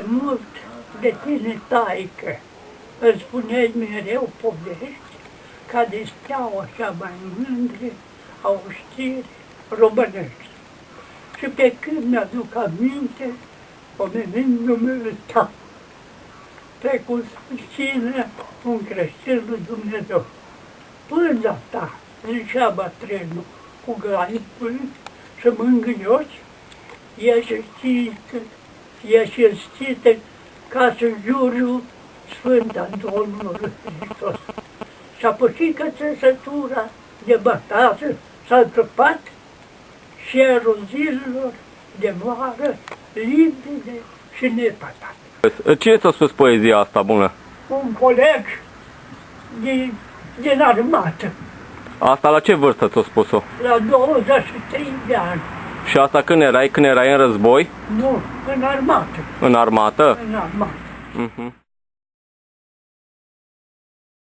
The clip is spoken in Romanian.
mult de tine, taică. Îți spuneai mereu povești, ca de steaua așa mai mândre, auștire, românești. Și pe când mi-aduc aminte, pomenindu numele ta, precum susține un creștin lui Dumnezeu. Pânza ta, zicea bătrânul, cu granit pânt și mângânioși, e cinstită ca să juriu Sfânta Domnului Hristos. Și-a pășit că țesătura de bătață s-a întâmplat cerul zilelor de vară, limpede și nepătat. Cine ți-a spus poezia asta bună? Un coleg din armată. Asta la ce vârstă ți-a spus-o? La 23 de ani. Și asta când erai? Când erai în război? Nu, în armată. În armată? În armată. Mhm.